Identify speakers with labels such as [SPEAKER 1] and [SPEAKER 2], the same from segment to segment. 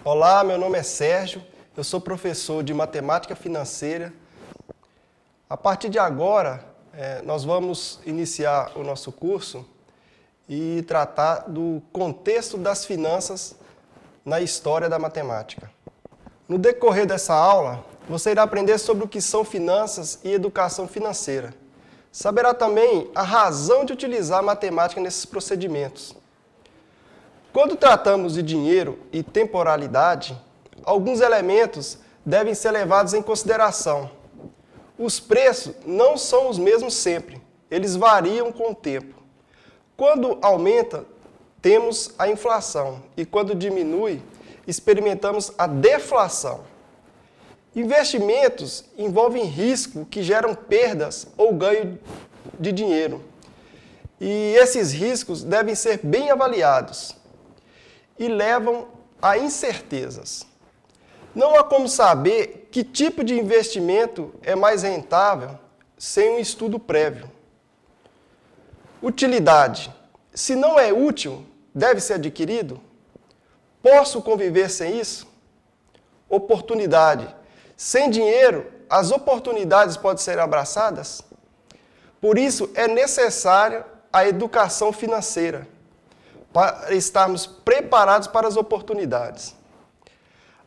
[SPEAKER 1] Olá, meu nome é Sérgio, eu sou professor de Matemática Financeira. A partir de agora, nós vamos iniciar o nosso curso e tratar do contexto das finanças na história da matemática. No decorrer dessa aula, você irá aprender sobre o que são finanças e educação financeira. Saberá também a razão de utilizar a matemática nesses procedimentos. Quando tratamos de dinheiro e temporalidade, alguns elementos devem ser levados em consideração. Os preços não são os mesmos sempre, eles variam com o tempo. Quando aumenta, temos a inflação e quando diminui, experimentamos a deflação. Investimentos envolvem risco que geram perdas ou ganho de dinheiro. E esses riscos devem ser bem avaliados e levam a incertezas. Não há como saber que tipo de investimento é mais rentável sem um estudo prévio. Utilidade. Se não é útil, deve ser adquirido? Posso conviver sem isso? Oportunidade. Sem dinheiro, as oportunidades podem ser abraçadas? Por isso, é necessária a educação financeira, para estarmos preparados para as oportunidades.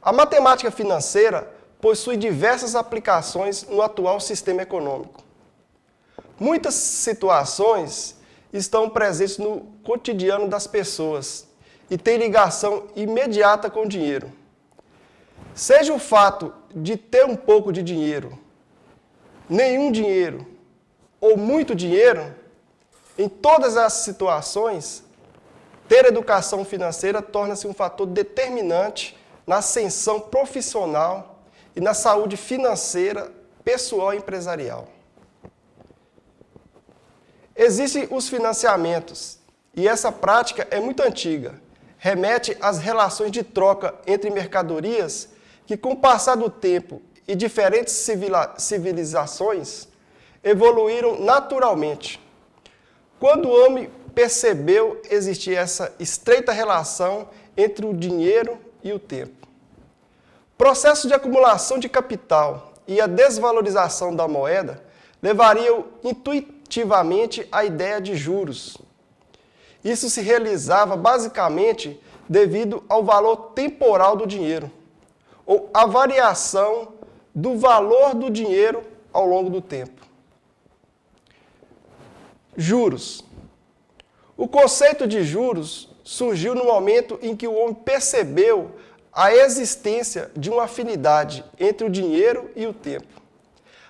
[SPEAKER 1] A matemática financeira possui diversas aplicações no atual sistema econômico. Muitas situações estão presentes no cotidiano das pessoas e têm ligação imediata com o dinheiro. Seja o fato de ter um pouco de dinheiro, nenhum dinheiro ou muito dinheiro, em todas as situações, ter educação financeira torna-se um fator determinante na ascensão profissional e na saúde financeira, pessoal e empresarial. Existem os financiamentos, e essa prática é muito antiga. Remete às relações de troca entre mercadorias que, com o passar do tempo e diferentes civilizações, evoluíram naturalmente. Quando o homem percebeu existir essa estreita relação entre o dinheiro e o tempo. Processo de acumulação de capital e a desvalorização da moeda levariam intuitivamente à ideia de juros. Isso se realizava basicamente devido ao valor temporal do dinheiro, ou à variação do valor do dinheiro ao longo do tempo. Juros. O conceito de juros surgiu no momento em que o homem percebeu a existência de uma afinidade entre o dinheiro e o tempo.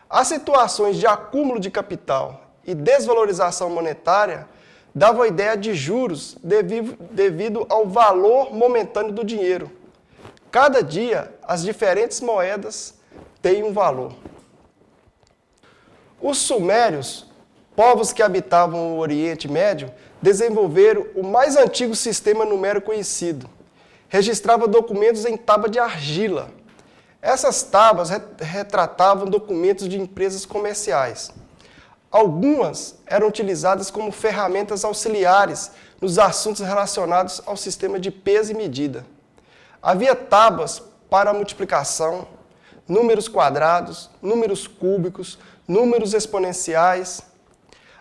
[SPEAKER 1] As situações de acúmulo de capital e desvalorização monetária davam a ideia de juros devido ao valor momentâneo do dinheiro. Cada dia, as diferentes moedas têm um valor. Os sumérios, povos que habitavam o Oriente Médio, desenvolveram o mais antigo sistema numérico conhecido. Registrava documentos em tábua de argila. Essas tábuas retratavam documentos de empresas comerciais. Algumas eram utilizadas como ferramentas auxiliares nos assuntos relacionados ao sistema de peso e medida. Havia tábuas para multiplicação, números quadrados, números cúbicos, números exponenciais.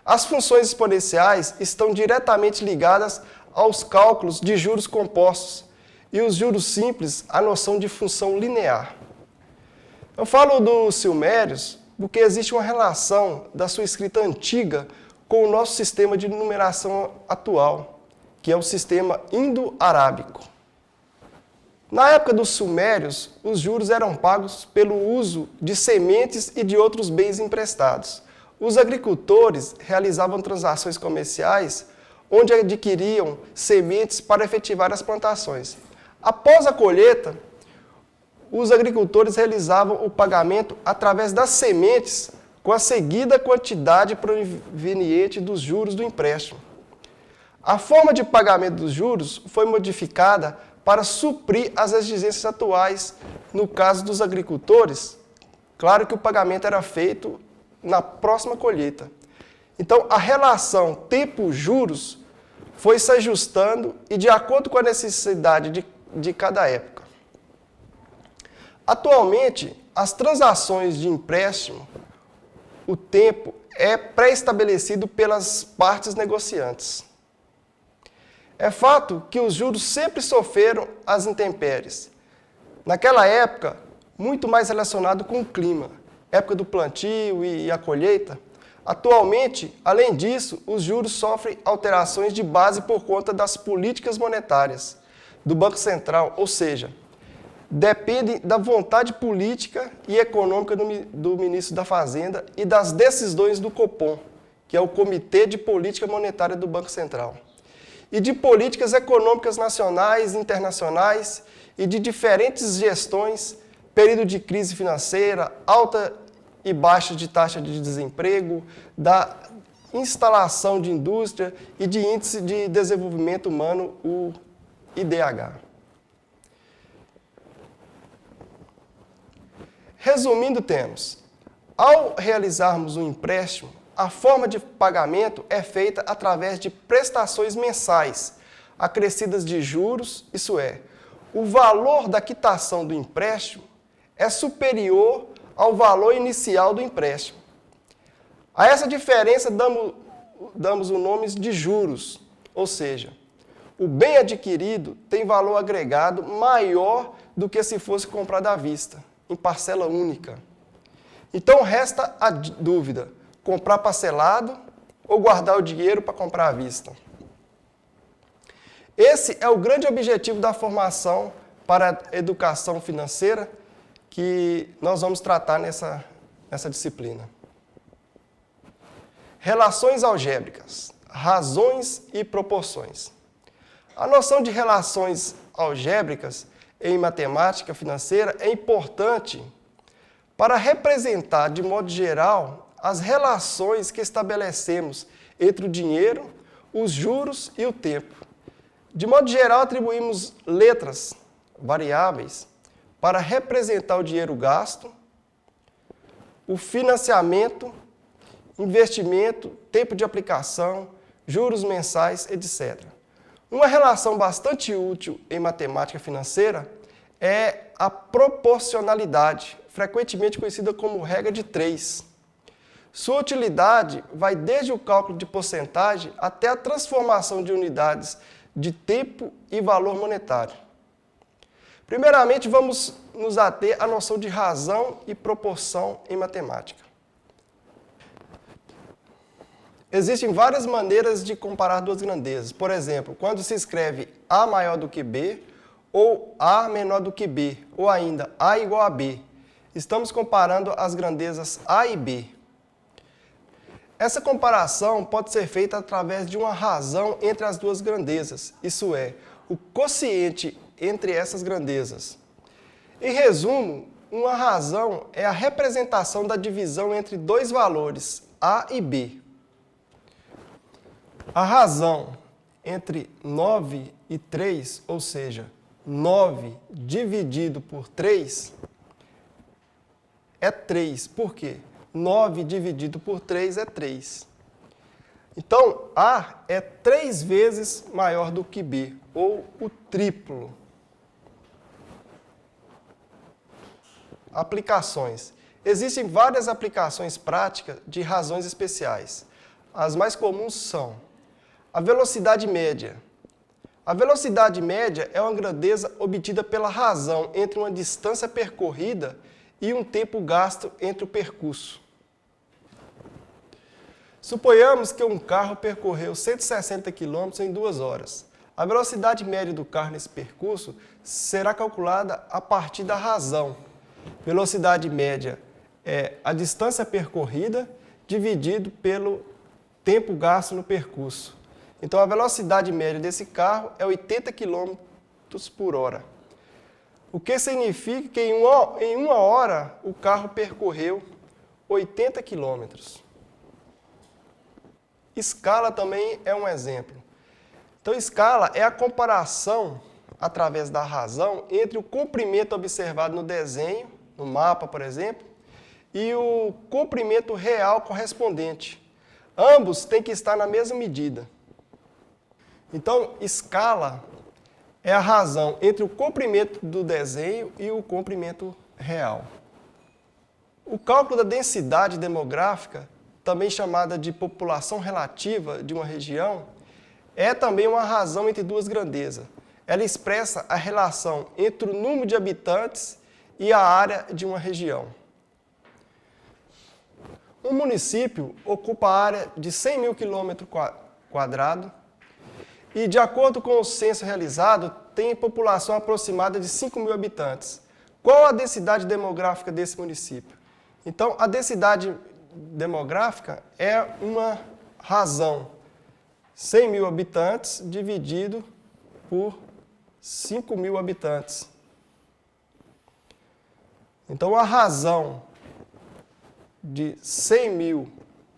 [SPEAKER 1] As funções exponenciais estão diretamente ligadas aos cálculos de juros compostos e os juros simples à noção de função linear. Eu falo dos sumérios porque existe uma relação da sua escrita antiga com o nosso sistema de numeração atual, que é o sistema indo-arábico. Na época dos sumérios, os juros eram pagos pelo uso de sementes e de outros bens emprestados. Os agricultores realizavam transações comerciais onde adquiriam sementes para efetivar as plantações. Após a colheita, os agricultores realizavam o pagamento através das sementes com a seguida quantidade proveniente dos juros do empréstimo. A forma de pagamento dos juros foi modificada para suprir as exigências atuais. No caso dos agricultores, claro que o pagamento era feito na próxima colheita. Então, a relação tempo-juros foi se ajustando e de acordo com a necessidade de cada época. Atualmente, as transações de empréstimo, o tempo é pré-estabelecido pelas partes negociantes. É fato que os juros sempre sofreram as intempéries. Naquela época, muito mais relacionado com o clima, época do plantio e a colheita. Atualmente, além disso, os juros sofrem alterações de base por conta das políticas monetárias do Banco Central, ou seja, depende da vontade política e econômica do ministro da Fazenda e das decisões do Copom, que é o Comitê de Política Monetária do Banco Central, e de políticas econômicas nacionais e internacionais e de diferentes gestões, período de crise financeira, alta e baixa de taxa de desemprego, da instalação de indústria e de índice de desenvolvimento humano, o IDH. Resumindo, temos, ao realizarmos um empréstimo, a forma de pagamento é feita através de prestações mensais, acrescidas de juros, isso é, o valor da quitação do empréstimo é superior ao valor inicial do empréstimo. A essa diferença damos o nome de juros, ou seja, o bem adquirido tem valor agregado maior do que se fosse comprado à vista, em parcela única. Então resta a dúvida, comprar parcelado ou guardar o dinheiro para comprar à vista. Esse é o grande objetivo da formação para a educação financeira que nós vamos tratar nessa disciplina. Relações algébricas, razões e proporções. A noção de relações algébricas em matemática financeira é importante para representar, de modo geral, as relações que estabelecemos entre o dinheiro, os juros e o tempo. De modo geral, atribuímos letras, variáveis, para representar o dinheiro gasto, o financiamento, investimento, tempo de aplicação, juros mensais, etc. Uma relação bastante útil em matemática financeira é a proporcionalidade, frequentemente conhecida como regra de 3. Sua utilidade vai desde o cálculo de porcentagem até a transformação de unidades de tempo e valor monetário. Primeiramente, vamos nos ater à noção de razão e proporção em matemática. Existem várias maneiras de comparar duas grandezas. Por exemplo, quando se escreve A maior do que B, ou A menor do que B, ou ainda A igual a B. Estamos comparando as grandezas A e B. Essa comparação pode ser feita através de uma razão entre as duas grandezas, isso é, o quociente entre essas grandezas. Em resumo, uma razão é a representação da divisão entre dois valores, A e B. A razão entre 9 e 3, ou seja, 9 dividido por 3, é 3. Por quê? 9 dividido por 3 é 3. Então, A é 3 vezes maior do que B, ou o triplo. Aplicações. Existem várias aplicações práticas de razões especiais. As mais comuns são a velocidade média. A velocidade média é uma grandeza obtida pela razão entre uma distância percorrida e um tempo gasto entre o percurso. Suponhamos que um carro percorreu 160 km em 2 horas. A velocidade média do carro nesse percurso será calculada a partir da razão. Velocidade média é a distância percorrida dividido pelo tempo gasto no percurso. Então, a velocidade média desse carro é 80 km por hora. O que significa que em uma hora o carro percorreu 80 km. Escala também é um exemplo. Então, escala é a comparação, através da razão, entre o comprimento observado no desenho, no mapa, por exemplo, e o comprimento real correspondente. Ambos têm que estar na mesma medida. Então, escala é a razão entre o comprimento do desenho e o comprimento real. O cálculo da densidade demográfica, também chamada de população relativa de uma região, é também uma razão entre duas grandezas. Ela expressa a relação entre o número de habitantes e a área de uma região. Um município ocupa a área de 100 mil quilômetros quadrados e, de acordo com o censo realizado, tem população aproximada de 5 mil habitantes. Qual a densidade demográfica desse município? Então, a densidade demográfica é uma razão. 100 mil habitantes dividido por 5 mil habitantes. Então, a razão de 100 mil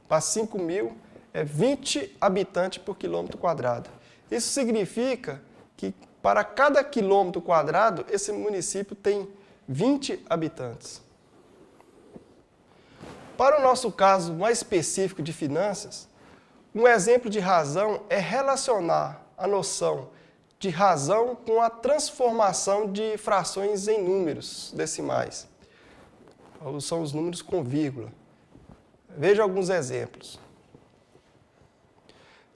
[SPEAKER 1] para 5 mil é 20 habitantes por quilômetro quadrado. Isso significa que, para cada quilômetro quadrado, esse município tem 20 habitantes. Para o nosso caso mais específico de finanças, um exemplo de razão é relacionar a noção de razão com a transformação de frações em números decimais. São os números com vírgula. Veja alguns exemplos.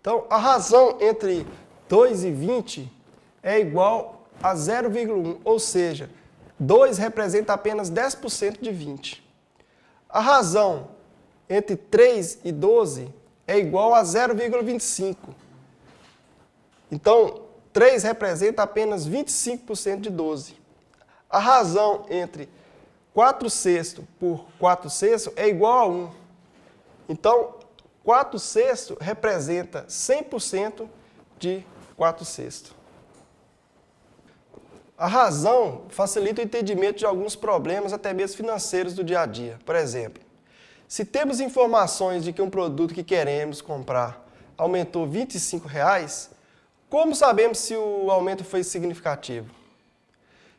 [SPEAKER 1] Então, a razão entre 2 e 20 é igual a 0,1, ou seja, 2 representa apenas 10% de 20. A razão entre 3 e 12 é igual a 0,25. Então, 3 representa apenas 25% de 12. A razão entre 4 sextos por 4 sextos é igual a 1. Então, 4 sextos representa 100% de 4 sextos. A razão facilita o entendimento de alguns problemas, até mesmo financeiros, do dia a dia. Por exemplo, se temos informações de que um produto que queremos comprar aumentou R$ 25, como sabemos se o aumento foi significativo?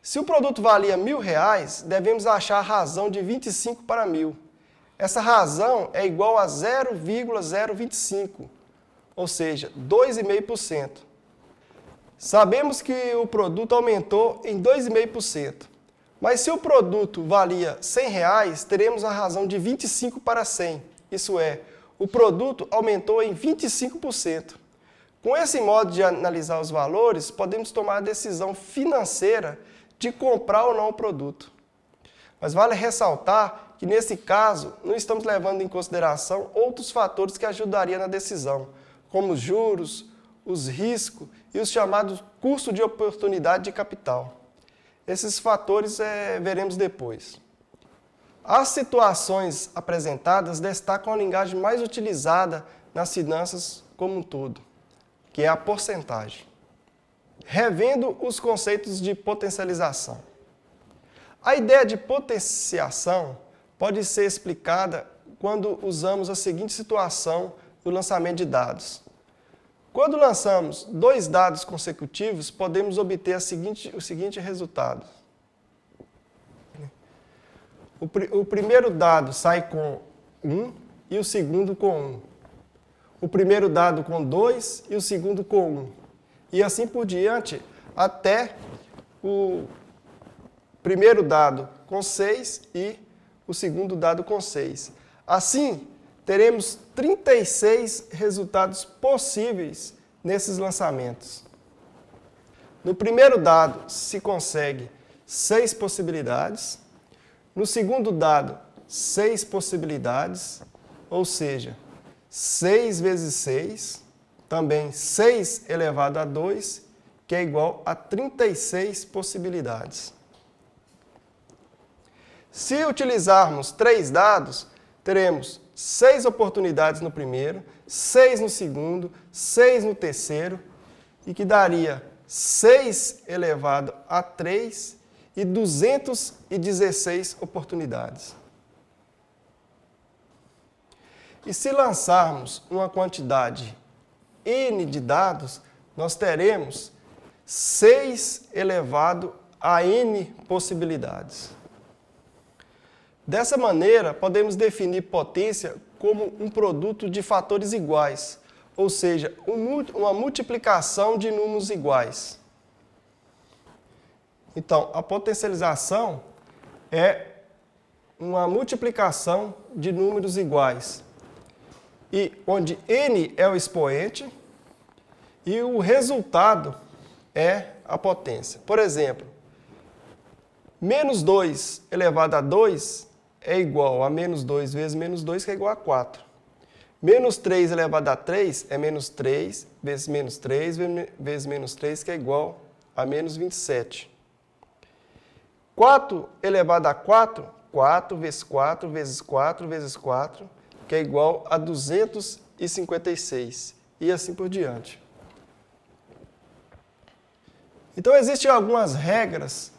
[SPEAKER 1] Se o produto valia R$ 1.000, devemos achar a razão de 25 para 1.000. Essa razão é igual a 0,025, ou seja, 2,5%. Sabemos que o produto aumentou em 2,5%. Mas se o produto valia R$ 100, teremos a razão de 25 para 100. Isso é, o produto aumentou em 25%. Com esse modo de analisar os valores, podemos tomar a decisão financeira de comprar ou não o produto. Mas vale ressaltar que, nesse caso, não estamos levando em consideração outros fatores que ajudariam na decisão, como os juros, os riscos e os chamados custos de oportunidade de capital. Esses fatores veremos depois. As situações apresentadas destacam a linguagem mais utilizada nas finanças como um todo, que é a porcentagem. Revendo os conceitos de potencialização. A ideia de potenciação pode ser explicada quando usamos a seguinte situação no lançamento de dados. Quando lançamos 2 dados consecutivos, podemos obter o seguinte resultado. O primeiro dado sai com 1 e o segundo com 1. O primeiro dado com 2 e o segundo com 1. E assim por diante, até o primeiro dado com 6 e o segundo dado com 6. Assim, teremos 36 resultados possíveis nesses lançamentos. No primeiro dado, se consegue 6 possibilidades. No segundo dado, 6 possibilidades, ou seja, 6 vezes 6, também 6 elevado a 2, que é igual a 36 possibilidades. Se utilizarmos 3 dados, teremos 6 oportunidades no primeiro, 6 no segundo, 6 no terceiro, e que daria 6 elevado a 3 e 216 oportunidades. E se lançarmos uma quantidade N de dados, nós teremos 6 elevado a N possibilidades. Dessa maneira, podemos definir potência como um produto de fatores iguais, ou seja, uma multiplicação de números iguais. Então, a potencialização é uma multiplicação de números iguais, e onde n é o expoente e o resultado é a potência. Por exemplo, menos 2 elevado a 2 é igual a menos 2 vezes menos 2, que é igual a 4. Menos 3 elevado a 3 é menos 3 vezes menos 3 vezes menos 3, que é igual a menos 27. 4 elevado a 4, 4 vezes 4 vezes 4 vezes 4, que é igual a 256. E assim por diante. Então, existem algumas regras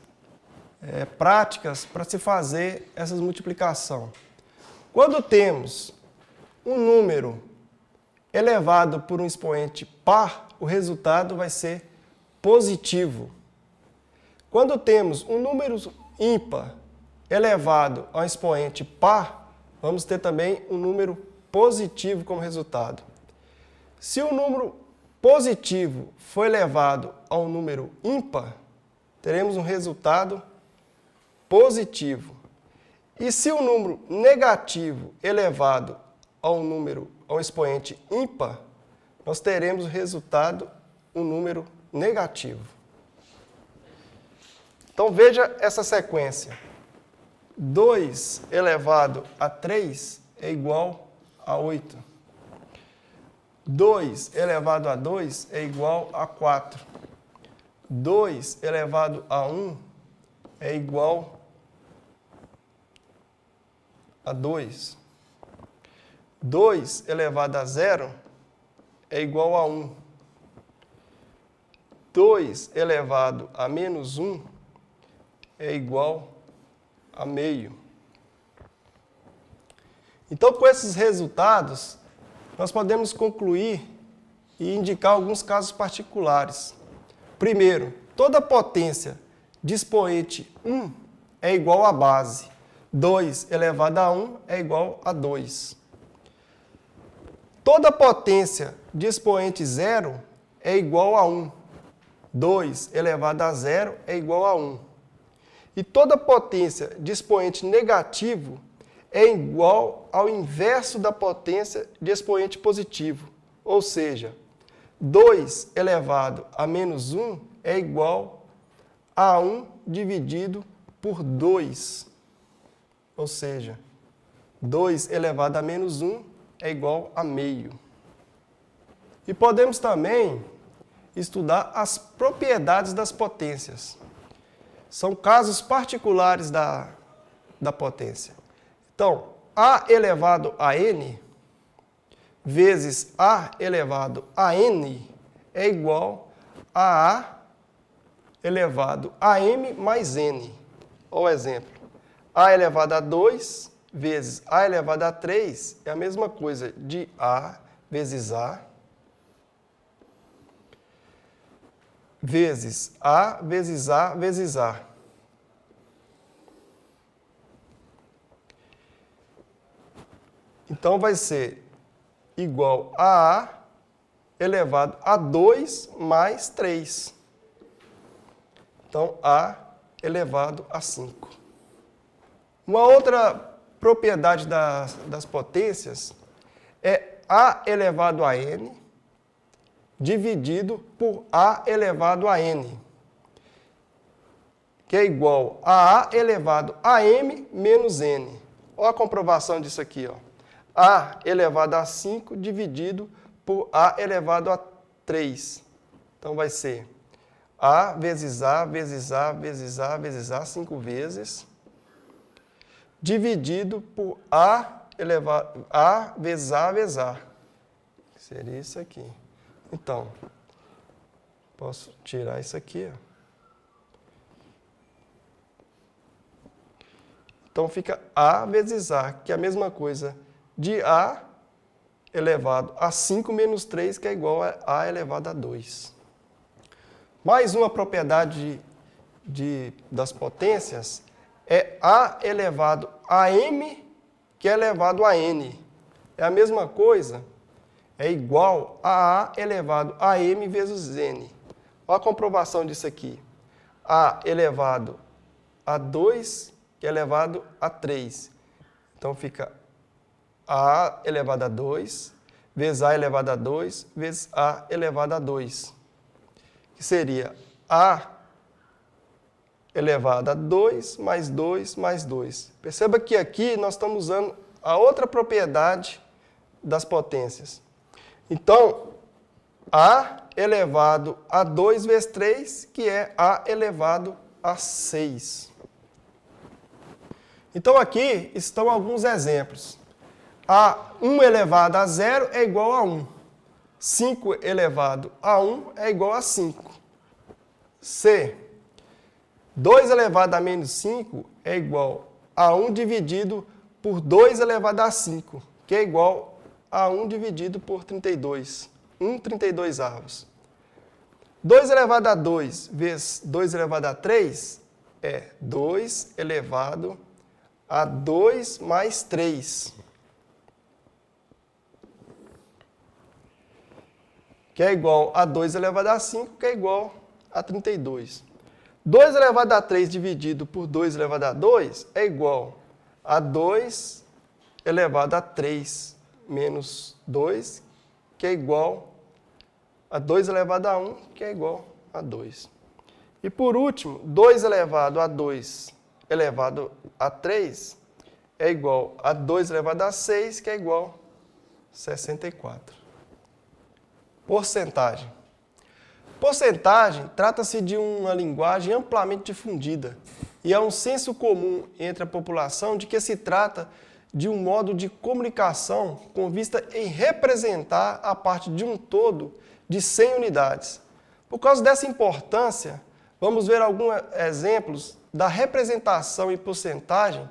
[SPEAKER 1] práticas para se fazer essa multiplicação. Quando temos um número elevado por um expoente par, o resultado vai ser positivo. Quando temos um número ímpar elevado a um expoente par, vamos ter também um número positivo como resultado. Se o número positivo for elevado a um número ímpar, teremos um resultado positivo. E se o número negativo elevado a um expoente ímpar, nós teremos o resultado, um número negativo. Então veja essa sequência. 2 elevado a 3 é igual a 8. 2 elevado a 2 é igual a 4. 2 elevado a 1 é igual a 2. 2 elevado a 0 é igual a 1. 2 elevado a menos 1 é igual a meio. Então, com esses resultados, nós podemos concluir e indicar alguns casos particulares. Primeiro, toda potência de expoente 1 é igual à base. 2 elevado a 1 é igual a 2. Toda potência de expoente 0 é igual a 1. 2 elevado a 0 é igual a 1. E toda potência de expoente negativo é igual ao inverso da potência de expoente positivo. Ou seja, 2 elevado a menos 1 é igual a 1 dividido por 2. Ou seja, 2 elevado a menos 1 é igual a meio. E podemos também estudar as propriedades das potências. São casos particulares da potência. Então, A elevado a N vezes A elevado a N é igual a A elevado a M mais N. Olha o exemplo. A elevado a 2 vezes A elevado a 3 é a mesma coisa de A vezes A vezes A vezes A vezes A. Então, vai ser igual a A elevado a 2 mais 3. Então, A elevado a 5. Uma outra propriedade das potências é A elevado a N dividido por A elevado a N, que é igual a A elevado a M menos N. Olha a comprovação disso aqui, ó. A elevado a 5 dividido por A elevado a 3. Então, vai ser A vezes A vezes A vezes A vezes A 5 vezes, dividido por A elevado A vezes A vezes A. Seria isso aqui. Então, posso tirar isso aqui, ó. Então, fica A vezes A, que é a mesma coisa de A elevado a 5 menos 3, que é igual a A elevado a 2. Mais uma propriedade das potências é A elevado a M, que é elevado a N. É a mesma coisa, é igual a A elevado a M vezes N. Olha a comprovação disso aqui. A elevado a 2 que é elevado a 3. Então, fica A elevado a 2, vezes A elevado a 2, vezes A elevado a 2. Que seria A elevado a 2 mais 2 mais 2. Perceba que aqui nós estamos usando a outra propriedade das potências. Então, A elevado a 2 vezes 3, que é A elevado a 6. Então, aqui estão alguns exemplos. A1 elevado a 0 é igual a 1. 5 elevado a 1 é igual a 5. C. 2 elevado a menos 5 é igual a 1 dividido por 2 elevado a 5, que é igual a 1 dividido por 32. 1/32. 2 elevado a 2 vezes 2 elevado a 3 é 2 elevado a 2 mais 3. Que é igual a 2 elevado a 5, que é igual a 32. 2 elevado a 3 dividido por 2 elevado a 2 é igual a 2 elevado a 3 menos 2, que é igual a 2 elevado a 1, que é igual a 2. E por último, 2 elevado a 2 elevado a 3 é igual a 2 elevado a 6, que é igual a 64. Porcentagem. Porcentagem trata-se de uma linguagem amplamente difundida e é um senso comum entre a população de que se trata de um modo de comunicação com vista em representar a parte de um todo de 100 unidades. Por causa dessa importância, vamos ver alguns exemplos da representação em porcentagem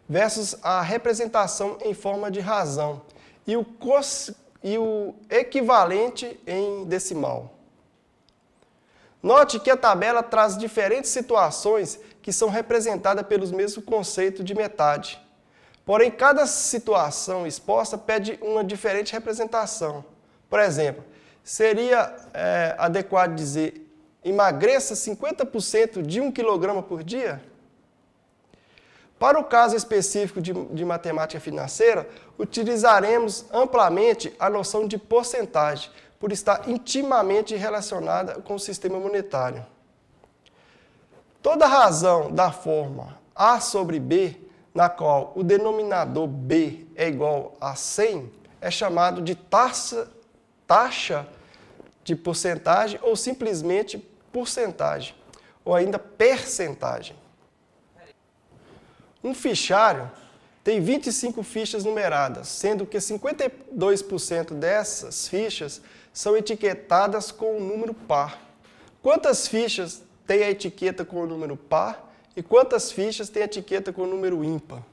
[SPEAKER 1] versus a representação em forma de razão e o equivalente em decimal. Note que a tabela traz diferentes situações que são representadas pelos mesmos conceitos de metade. Porém, cada situação exposta pede uma diferente representação. Por exemplo, seria adequado dizer emagreça 50% de 1 kg por dia? Para o caso específico de matemática financeira, utilizaremos amplamente a noção de porcentagem, por estar intimamente relacionada com o sistema monetário. Toda razão da forma A sobre B, na qual o denominador B é igual a 100, é chamado de taxa de porcentagem ou simplesmente porcentagem, ou ainda percentagem. Um fichário tem 25 fichas numeradas, sendo que 52% dessas fichas são etiquetadas com o número par. Quantas fichas tem a etiqueta com o número par e quantas fichas tem a etiqueta com o número ímpar?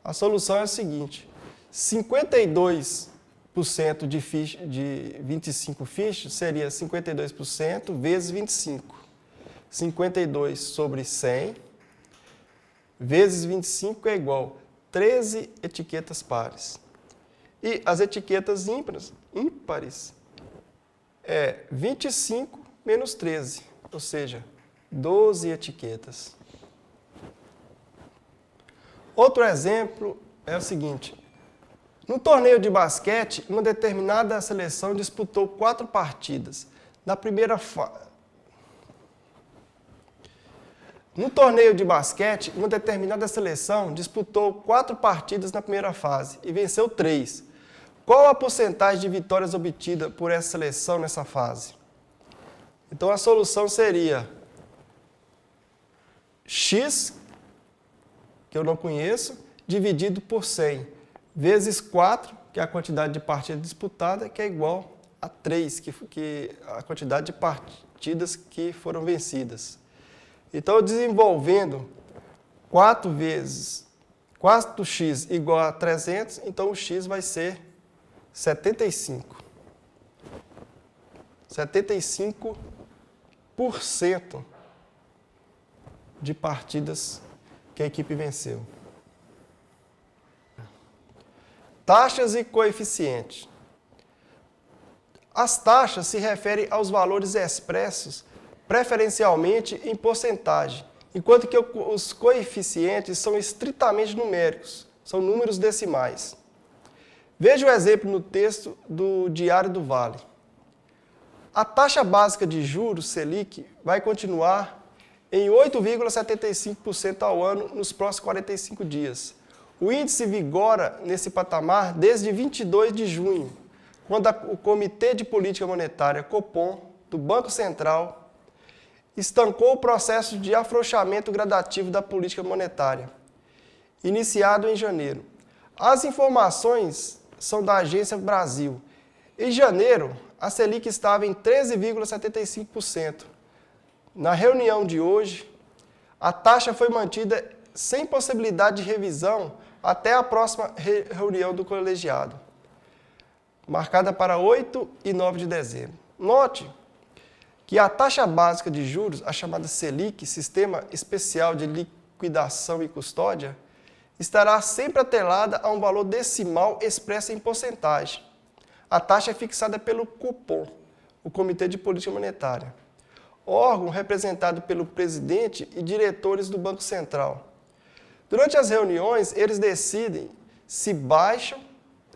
[SPEAKER 1] A solução é a seguinte: 52% de 25 fichas seria 52% vezes 25. 52 sobre 100 vezes 25 é igual a 13 etiquetas pares. E as etiquetas ímpares é 25 menos 13, ou seja, 12 etiquetas. Outro exemplo é o seguinte: no torneio de basquete, uma determinada seleção disputou 4 partidas. No torneio de basquete, uma determinada seleção disputou 4 partidas na primeira fase e venceu 3. Qual a porcentagem de vitórias obtida por essa seleção nessa fase? Então a solução seria x, que eu não conheço, dividido por 100, vezes 4, que é a quantidade de partidas disputadas, que é igual a 3, que é a quantidade de partidas que foram vencidas. Então, desenvolvendo 4x igual a 300, então o x vai ser 75. 75% de partidas que a equipe venceu. Taxas e coeficientes. As taxas se referem aos valores expressos preferencialmente em porcentagem, enquanto que os coeficientes são estritamente numéricos, são números decimais. Veja o exemplo no texto do Diário do Vale. A taxa básica de juros Selic vai continuar em 8,75% ao ano nos próximos 45 dias. O índice vigora nesse patamar desde 22 de junho, quando o Comitê de Política Monetária, Copom, do Banco Central, estancou o processo de afrouxamento gradativo da política monetária, iniciado em janeiro. As informações são da Agência Brasil. Em janeiro, a Selic estava em 13,75%. Na reunião de hoje, a taxa foi mantida sem possibilidade de revisão até a próxima reunião do colegiado, marcada para 8 e 9 de dezembro. Note que a taxa básica de juros, a chamada Selic, Sistema Especial de Liquidação e Custódia, estará sempre atrelada a um valor decimal expresso em porcentagem. A taxa é fixada pelo Copom, o Comitê de Política Monetária, órgão representado pelo presidente e diretores do Banco Central. Durante as reuniões, eles decidem se baixam,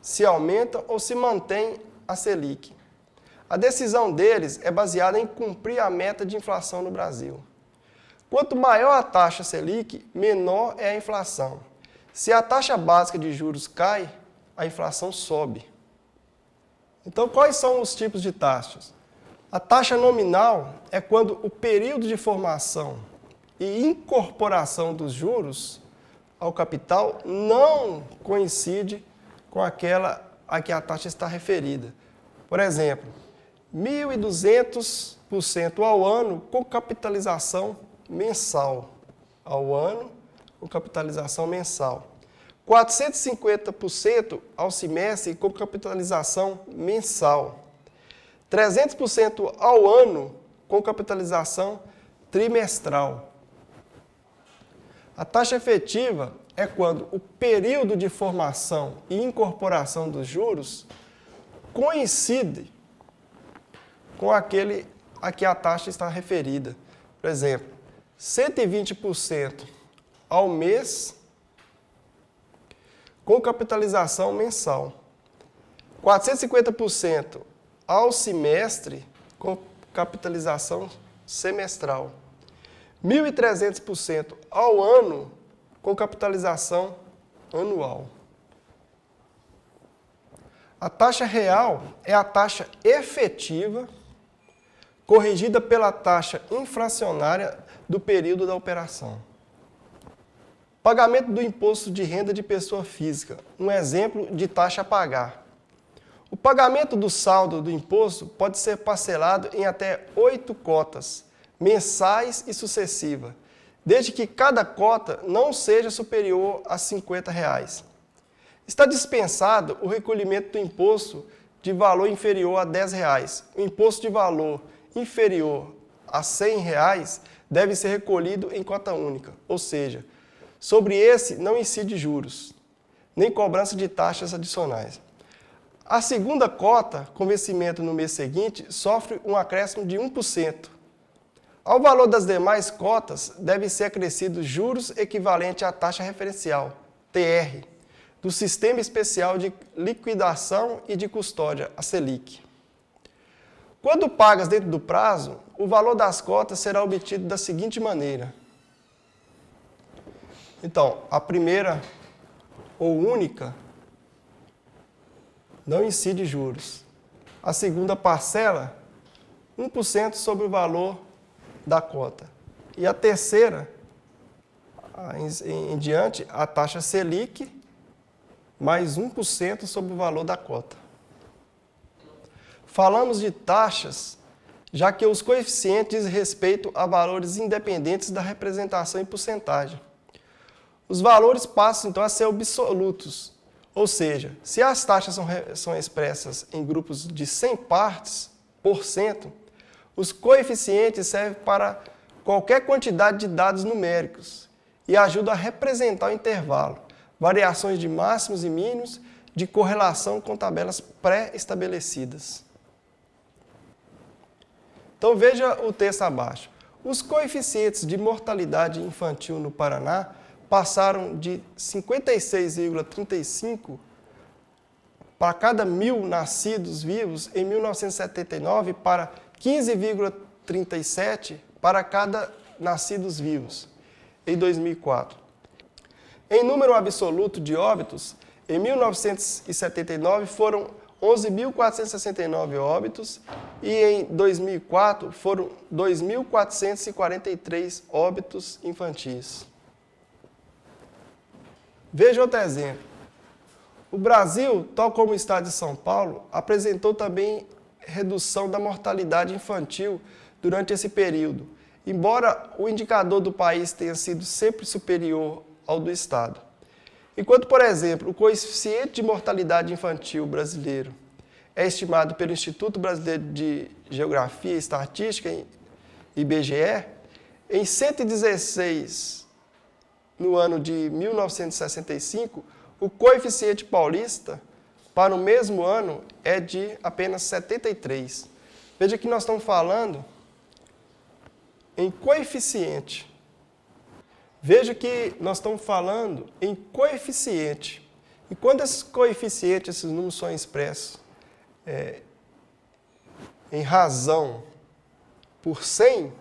[SPEAKER 1] se aumentam ou se mantém a Selic. A decisão deles é baseada em cumprir a meta de inflação no Brasil. Quanto maior a taxa Selic, menor é a inflação. Se a taxa básica de juros cai, a inflação sobe. Então, quais são os tipos de taxas? A taxa nominal é quando o período de formação e incorporação dos juros ao capital não coincide com aquela a que a taxa está referida. Por exemplo, 1.200% ao ano com capitalização mensal. Ao ano com capitalização mensal. 450% ao semestre com capitalização mensal. 300% ao ano com capitalização trimestral. A taxa efetiva é quando o período de formação e incorporação dos juros coincide com aquele a que a taxa está referida. Por exemplo, 120% ao mês com capitalização mensal. 450% ao semestre com capitalização semestral. 1.300% ao ano com capitalização anual. A taxa real é a taxa efetiva corrigida pela taxa inflacionária do período da operação. Pagamento do imposto de renda de pessoa física, um exemplo de taxa a pagar. O pagamento do saldo do imposto pode ser parcelado em até 8 cotas, mensais e sucessivas, desde que cada cota não seja superior a R$ 50. Está dispensado o recolhimento do imposto de valor inferior a R$ 10. O imposto de valor inferior a R$ 100 deve ser recolhido em cota única, ou seja, sobre esse não incide juros, nem cobrança de taxas adicionais. A segunda cota, com vencimento no mês seguinte, sofre um acréscimo de 1%. Ao valor das demais cotas, deve ser acrescido juros equivalente à taxa referencial, TR, do Sistema Especial de Liquidação e de Custódia, a Selic. Quando pagas dentro do prazo, o valor das cotas será obtido da seguinte maneira. Então, a primeira ou única não incide juros. A segunda parcela, 1% sobre o valor da cota. E a terceira, em diante, a taxa Selic, mais 1% sobre o valor da cota. Falamos de taxas, já que os coeficientes dizem respeito a valores independentes da representação em porcentagem. Os valores passam, então, a ser absolutos. Ou seja, se as taxas são expressas em grupos de 100 partes por cento, os coeficientes servem para qualquer quantidade de dados numéricos e ajudam a representar o intervalo, variações de máximos e mínimos de correlação com tabelas pré-estabelecidas. Então veja o texto abaixo. Os coeficientes de mortalidade infantil no Paraná passaram de 56,35 para cada 1.000 nascidos vivos em 1979 para 15,37 para cada nascidos vivos em 2004. Em número absoluto de óbitos, em 1979 foram 11.469 óbitos e em 2004 foram 2.443 óbitos infantis. Veja outro exemplo. O Brasil, tal como o estado de São Paulo, apresentou também redução da mortalidade infantil durante esse período, embora o indicador do país tenha sido sempre superior ao do estado. Enquanto, por exemplo, o coeficiente de mortalidade infantil brasileiro é estimado pelo Instituto Brasileiro de Geografia e Estatística, IBGE, em 116 no ano de 1965, o coeficiente paulista para o mesmo ano é de apenas 73. Veja que nós estamos falando em coeficiente. Veja que nós estamos falando em coeficiente. E quando esses coeficientes, esses números são expressos em razão por 100,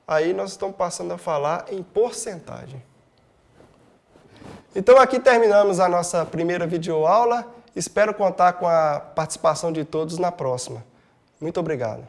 [SPEAKER 1] aí nós estamos passando a falar em porcentagem. Então aqui terminamos a nossa primeira videoaula. Espero contar com a participação de todos na próxima. Muito obrigado.